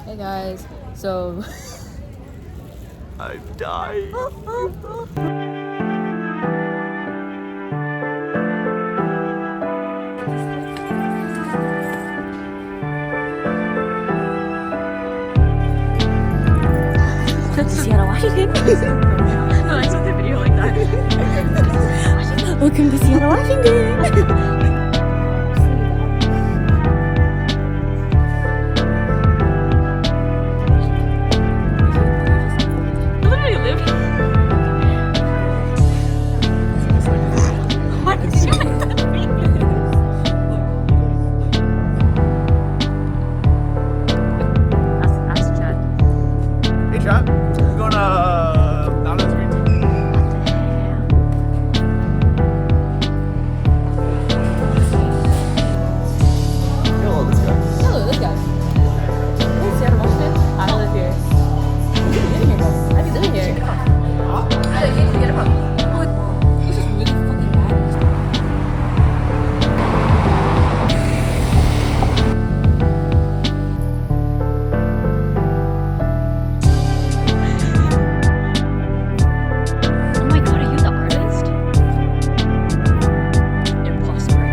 Hey guys, so I'm dying. Seattle, Washington. No, I saw the video like that. Welcome to Seattle, Washington. Literally live. What is that? That's Chad. Hey, Chad. We're going to Donald's Green Tea. Hello, this guy. Hello, this guy. Hey, Seattle, Washington. I live here. What are you doing here, bro? What are you doing here? This is really fucking bad. Oh my god, are you the artist? Imposter.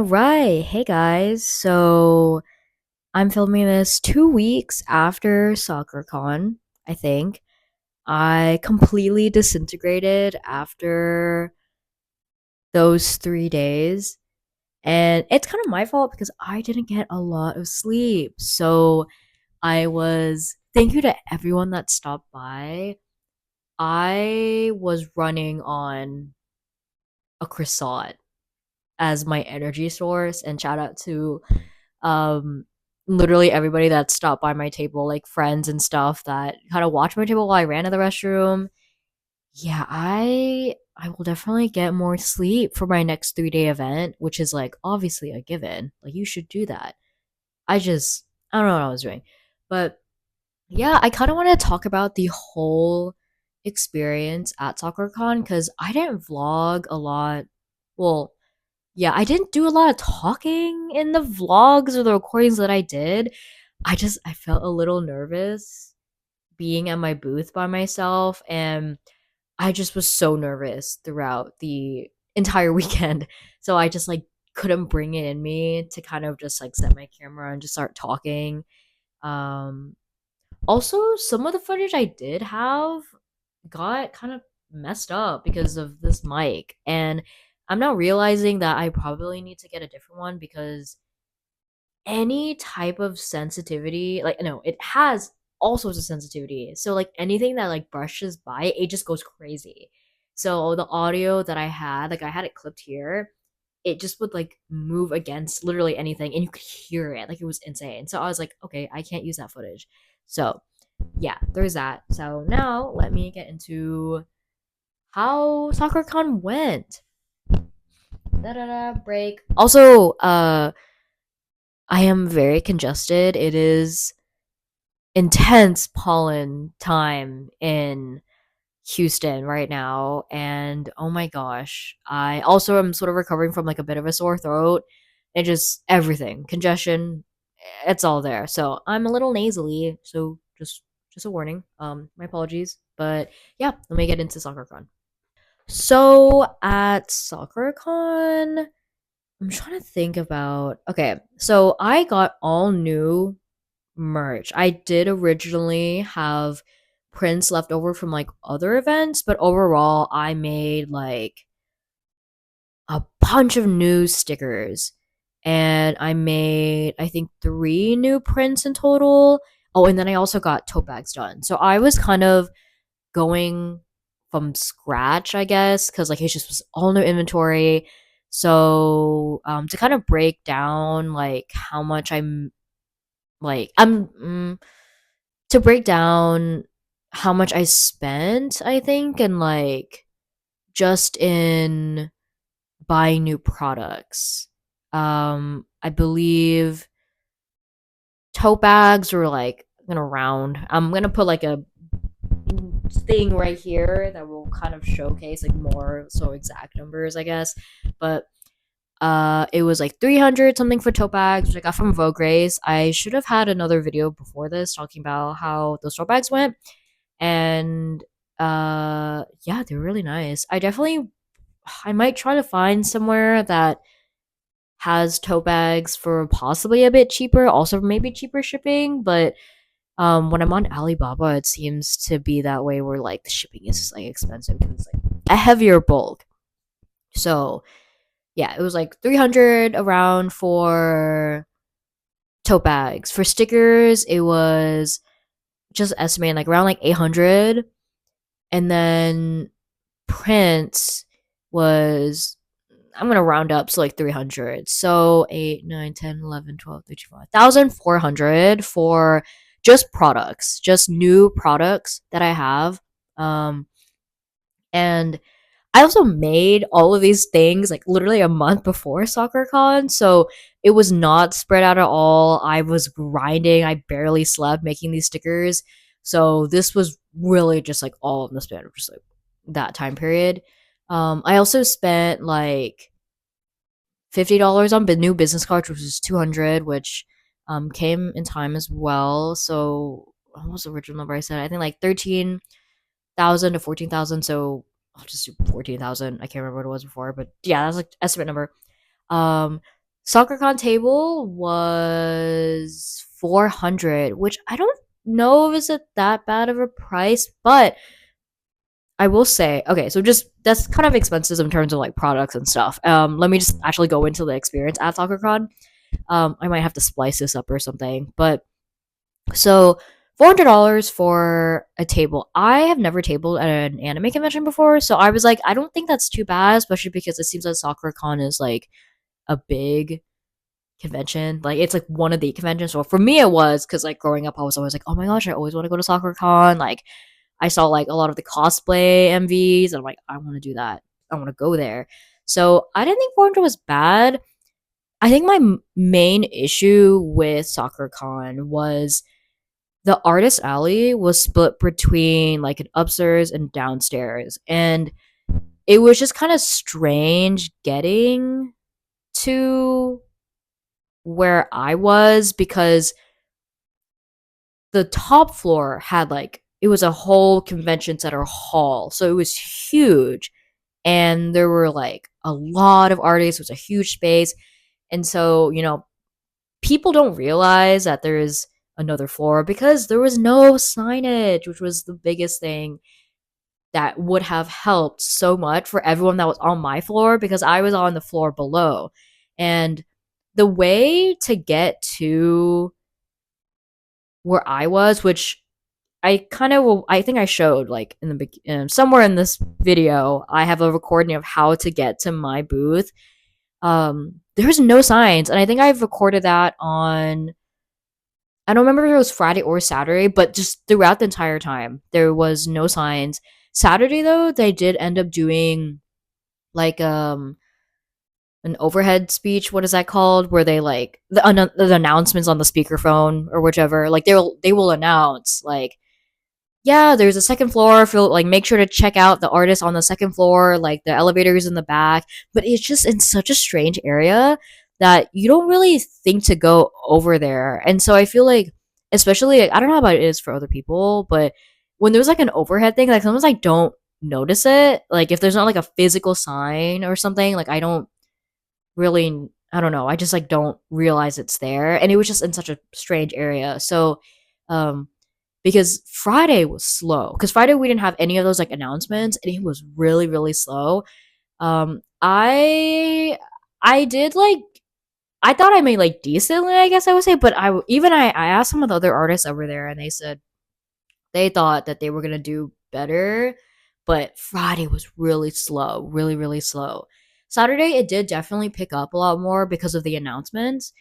All right. Hey guys. So I'm filming this 2 weeks after sakuracon, I think. I completely disintegrated after those 3 days. And it's kind of my fault because I didn't get a lot of sleep. So thank you to everyone that stopped by. I was running on a croissant as my energy source, and shout out to um literally everybody that stopped by my table, like friends and stuff that kind of watched my table while I ran to the restroom. Yeah, I will definitely get more sleep for my next 3-day event, which is like obviously a given. Like you should do that. I don't know what I was doing. But yeah, I kind of want to talk about the whole experience at SoccerCon because I didn't vlog a lot. Well, yeah, I didn't do a lot of talking in the vlogs or the recordings that I did. I felt a little nervous being at my booth by myself, and I just was so nervous throughout the entire weekend. So I just like couldn't bring it in me to kind of just like set my camera and just start talking. Um Also, some of the footage I did have got kind of messed up because of this mic, and I'm now realizing that I probably need to get a different one because any type of sensitivity, like no, it has all sorts of sensitivity. So like anything that like brushes by, it just goes crazy. So the audio that I had, like I had it clipped here, it just would like move against literally anything and you could hear it. Like it was insane. So I was like, okay, I can't use that footage. So yeah, there's that. So now let me get into how SoccerCon went. Da da da break. Also, I am very congested. It is intense pollen time in Houston right now, and oh my gosh, I also am sort of recovering from like a bit of a sore throat and just everything, congestion, it's all there. So I'm a little nasally, so just a warning. My apologies, but yeah, let me get into SoccerCon. So at SoccerCon, I'm trying to think about. Okay, so I got all new merch. I did originally have prints left over from like other events, but overall, I made like a bunch of new stickers. And I made, I think, 3 new prints in total. Oh, and then I also got tote bags done. So I was kind of going from scratch, I guess, because like it just was all new inventory. So to kind of break down like how much to break down how much I spent, I think, and like just in buying new products. I believe tote bags were like I'm gonna round. I'm gonna put like a thing right here that will kind of showcase like more so exact numbers, I guess. But it was like 300 something for tote bags, which I got from Vogue Race. I should have had another video before this talking about how those tote bags went, and yeah, they're really nice. I might try to find somewhere that has tote bags for possibly a bit cheaper, also maybe cheaper shipping, but when I'm on Alibaba, it seems to be that way where like the shipping is like expensive because it's like a heavier bulk. So yeah, it was like 300 around for tote bags. For stickers, it was just estimating like around like 800, and then prints was I'm gonna round up so like 300. So 8, 9, 10, 11, 12, 13, 14, 1,400 for just products, just new products that I have. Um, and I also made all of these things like literally a month before SoccerCon, so it was not spread out at all. I was grinding. I barely slept making these stickers. So this was really just like all in the span of just like that time period. I also spent like $50 on new business cards, which was 200, which came in time as well. So what was the original number I said? I think like 13,000 to 14,000. So I'll just do 14,000. I can't remember what it was before, but yeah, that's like estimate number. Um, SoccerCon table was 400, which I don't know if it's that bad of a price, but I will say, okay, so just that's kind of expensive in terms of like products and stuff. Let me just actually go into the experience at SoccerCon. I might have to splice this up or something, but so $400 for a table. I have never tabled at an anime convention before, so I was like, I don't think that's too bad, especially because it seems that SoccerCon is like a big convention. Like it's like one of the conventions. So for me, it was because like growing up, I was always like, oh my gosh, I always want to go to SoccerCon. Like I saw like a lot of the cosplay MVs, and I'm like, I want to do that. I want to go there. So I didn't think 400 was bad. I think my main issue with SoccerCon was the artist alley was split between like an upstairs and downstairs, and it was just kind of strange getting to where I was because the top floor had like it was a whole convention center hall, so it was huge, and there were like a lot of artists. It was a huge space, and so people don't realize that there is another floor because there was no signage, which was the biggest thing that would have helped so much for everyone that was on my floor because I was on the floor below. And the way to get to where I was, which I kind of I think I showed like in the somewhere in this video, I have a recording of how to get to my booth. There's no signs, and I think I've recorded that on I don't remember if it was Friday or Saturday, but just throughout the entire time, there was no signs. Saturday though, they did end up doing like an overhead speech. What is that called? Where they like the announcements on the speakerphone or whichever. Like they will announce like yeah, there's a second floor. Feel like make sure to check out the artist on the second floor. Like the elevators in the back, but it's just in such a strange area that you don't really think to go over there. And so I feel like, especially like, I don't know how about it is for other people, but when there's like an overhead thing, like sometimes I don't notice it. Like if there's not like a physical sign or something, like I don't really. I don't know. I just like don't realize it's there, and it was just in such a strange area. So, um, because Friday was slow. Because Friday we didn't have any of those like announcements, and it was really really slow. I did like I thought I made like decently, I guess I would say, but I asked some of the other artists over there, and they said they thought that they were gonna do better, but Friday was really slow, really really slow. Saturday it did definitely pick up a lot more because of the announcements.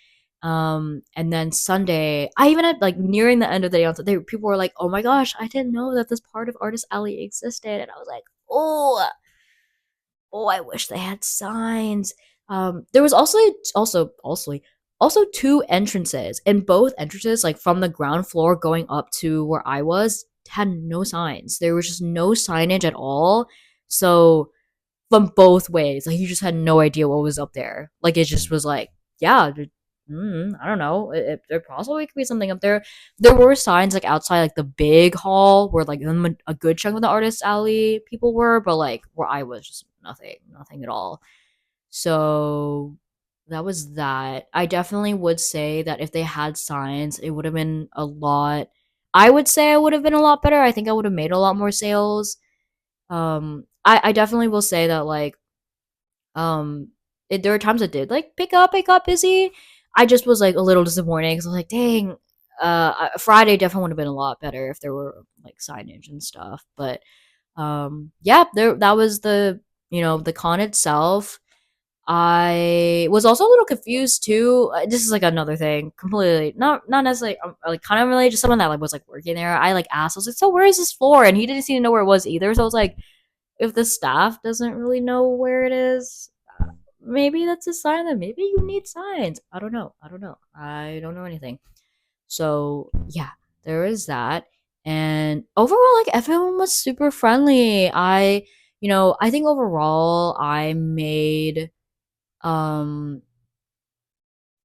And then Sunday, I even had like nearing the end of the announcement, people were like, "Oh my gosh, I didn't know that this part of Artist Alley existed," and I was like, "Oh, oh, I wish they had signs." There was also two entrances, and both entrances, like from the ground floor going up to where I was, had no signs. There was just no signage at all. So from both ways, like you just had no idea what was up there. Like it just was like, yeah, I don't know. There possibly could be something up there. There were signs like outside, like the big hall where like a good chunk of the artist alley people were, but like where I was, just nothing, nothing at all. So that was that. I definitely would say that if they had signs, it would have been a lot. I would say I would have been a lot better. I think I would have made a lot more sales. I definitely will say that like um, there were times it did like pick up. It got busy. I just was like a little disappointed because I was like, dang, Friday definitely would have been a lot better if there were like signage and stuff. But yeah, there that was the con itself. I was also a little confused too. This is like another thing, completely not necessarily like kind of related to someone that like was like working there. I like asked, I was like, so where is this floor? And he didn't seem to know where it was either. So I was like, if the staff doesn't really know where it is, maybe that's a sign that maybe you need signs. I don't know. I don't know. I don't know anything. So yeah, there is that. And overall, like everyone was super friendly. I think overall um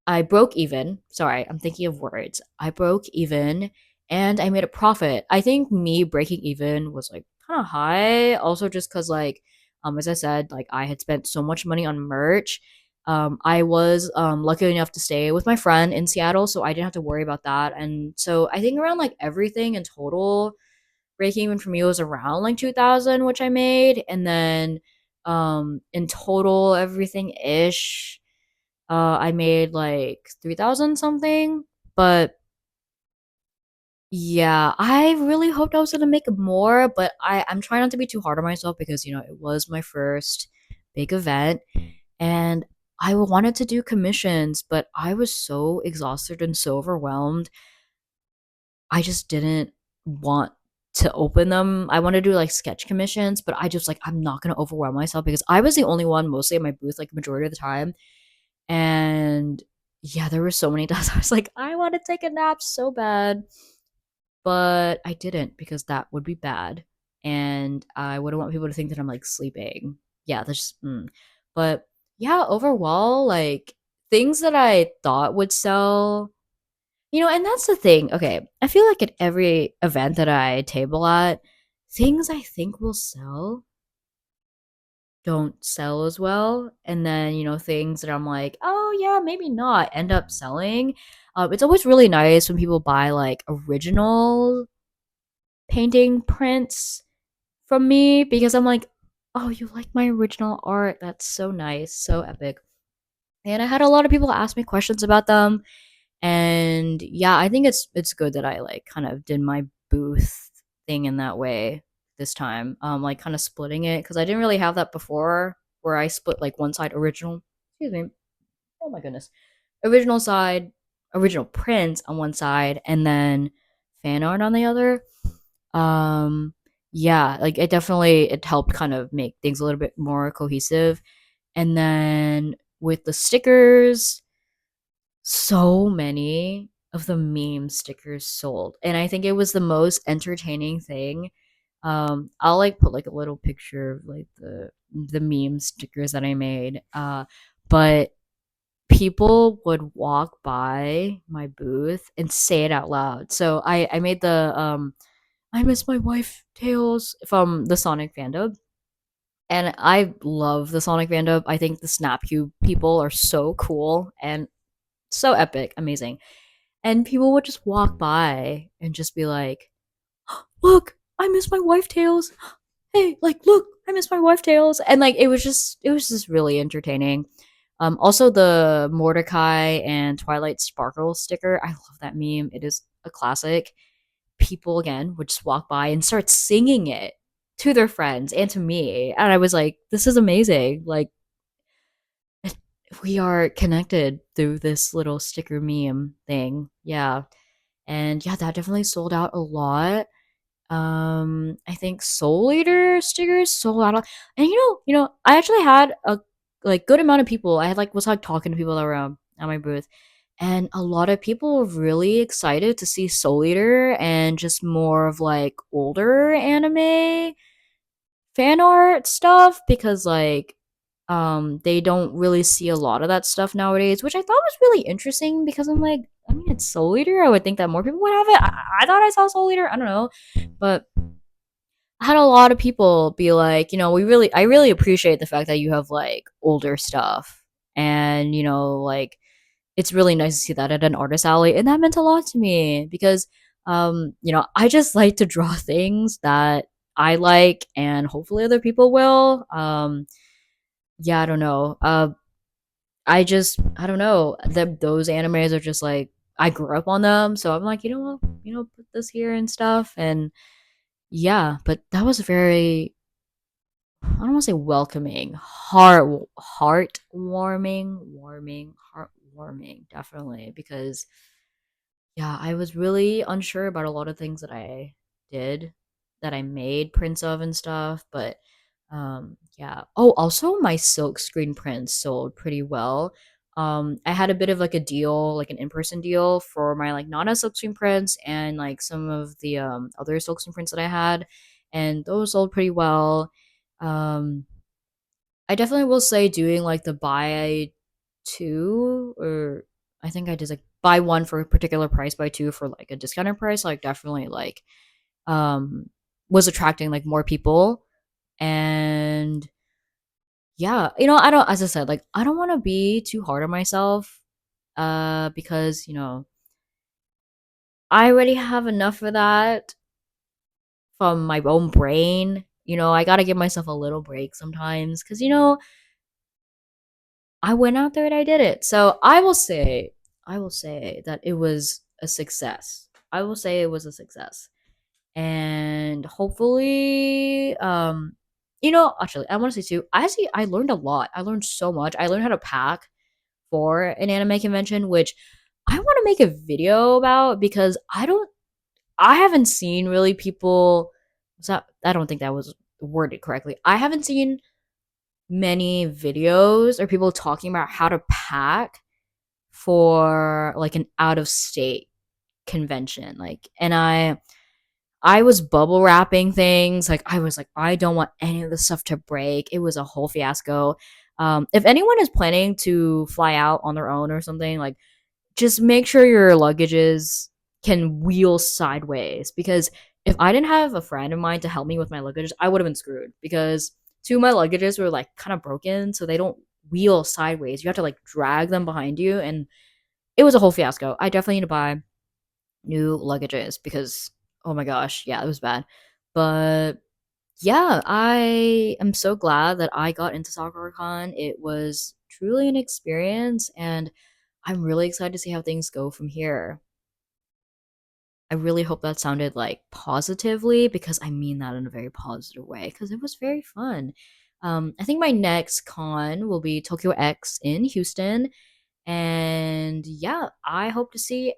I broke even. Sorry, I'm thinking of words. I broke even and I made a profit. I think me breaking even was like kind of high. Also, just because, like, as I said, like, I had spent so much money on merch. I was lucky enough to stay with my friend in Seattle, so I didn't have to worry about that. And so I think around like everything in total, breaking even for me was around like 2,000, which I made, and then in total everything ish, I made like 3,000 something. But yeah, I really hoped I was gonna make more, but I'm trying not to be too hard on myself because it was my first big event, and I wanted to do commissions, but I was so exhausted and so overwhelmed. I just didn't want to open them. I want to do like sketch commissions, but I just like I'm not gonna overwhelm myself because I was the only one mostly at my booth like majority of the time. And yeah, there were so many times I was like, I want to take a nap so bad, but I didn't because that would be bad. And I wouldn't want people to think that I'm like sleeping. Yeah, that's just, but yeah, overall, like things that I thought would sell, and that's the thing. Okay, I feel like at every event that I table at, things I think will sell don't sell as well. And then, things that I'm like, oh yeah, maybe not, end up selling. It's always really nice when people buy like original painting prints from me because I'm like, oh, you like my original art? That's so nice, so epic. And I had a lot of people ask me questions about them, and yeah, I think it's good that I like kind of did my booth thing in that way this time, like kind of splitting it because I didn't really have that before, where I split like one side original. Excuse me. Oh my goodness, original side, original prints on one side, and then fan art on the other. um yeah, like it helped kind of make things a little bit more cohesive. And then with the stickers, so many of the meme stickers sold, and I think it was the most entertaining thing. I'll like put like a little picture of like the meme stickers that I made. But people would walk by my booth and say it out loud. So I made the I miss my wife Tails from the Sonic fandom. And I love the Sonic fandom. I think the Snapcube people are so cool and so epic, amazing. And people would just walk by and just be like, "Look, I miss my wife Tails. Hey, like, look, I miss my wife Tails." And like it was just really entertaining. Also the Mordecai and Twilight Sparkle sticker. I love that meme. It is a classic. People again would just walk by and start singing it to their friends and to me. And I was like, this is amazing. Like we are connected through this little sticker meme thing. Yeah. And yeah, that definitely sold out a lot. I think Soul Eater stickers sold out. And I actually had a like good amount of people. I had like was like talking to people that were at my booth, and a lot of people were really excited to see Soul Eater and just more of like older anime fan art stuff because like they don't really see a lot of that stuff nowadays, which I thought was really interesting because I'm like, I mean, it's Soul Eater. I would think that more people would have it. I thought I saw Soul Eater. I don't know, but I had a lot of people be like, I really appreciate the fact that you have like older stuff, and like it's really nice to see that at an artist alley, and that meant a lot to me because I just like to draw things that I like, and hopefully other people will. Yeah, I don't know. I don't know. Those animes are just like I grew up on them, so I'm like, put this here and stuff, and yeah. But that was very, I don't want to say welcoming, heartwarming, definitely, because yeah, I was really unsure about a lot of things that I did, that I made prints of and stuff, but yeah. Oh, also my silk screen prints sold pretty well. I had a bit of like a deal, like an in-person deal for my like Nana silk screen prints and like some of the other silk screen prints that I had, and those sold pretty well. Um I definitely will say doing like the buy two, or I think I did like buy one for a particular price, buy two for like a discounted price, like definitely like um was attracting like more people. And yeah, I don't, as I said, like, I don't want to be too hard on myself, because, I already have enough of that from my own brain. I got to give myself a little break sometimes because, I went out there and I did it. So I will say that it was a success. I will say it was a success. And hopefully, actually, I want to say too, I learned a lot. I learned so much. I learned how to pack for an anime convention, which I want to make a video about because I haven't seen really people. I don't think that was worded correctly. I haven't seen many videos or people talking about how to pack for like an out of state convention. Like, and I was bubble wrapping things. Like, I was like, I don't want any of the stuff to break. It was a whole fiasco. If anyone is planning to fly out on their own or something, like, just make sure your luggages can wheel sideways, because if I didn't have a friend of mine to help me with my luggages, I would have been screwed because two of my luggages were like kind of broken, so they don't wheel sideways. You have to like drag them behind you, and it was a whole fiasco. I definitely need to buy new luggages because oh my gosh, yeah, it was bad. But yeah, I am so glad that I got into SoccerCon. It was truly an experience, and I'm really excited to see how things go from here. I really hope that sounded like positively because I mean that in a very positive way because it was very fun. I think my next con will be Tokyo X in Houston. And yeah, I hope to see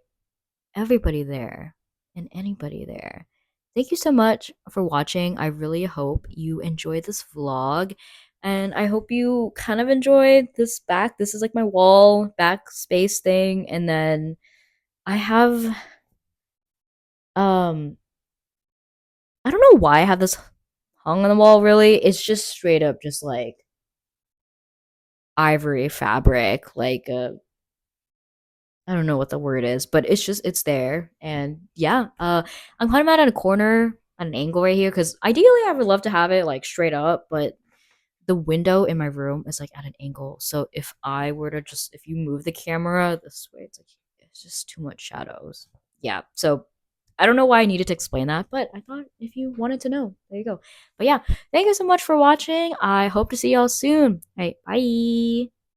everybody there and anybody there. Thank you so much for watching. I really hope you enjoyed this vlog. And I hope you kind of enjoyed this back. This is like my wall backspace thing. And then I have um I don't know why I have this hung on the wall really. It's just straight up just like ivory fabric, like I don't know what the word is, but it's there. And yeah, I'm kind of at a corner at an angle right here because ideally I would love to have it like straight up, but the window in my room is like at an angle. So if you move the camera this way, it's just too much shadows. Yeah. So I don't know why I needed to explain that, but I thought if you wanted to know, there you go. But yeah, thank you so much for watching. I hope to see y'all soon. All right, bye.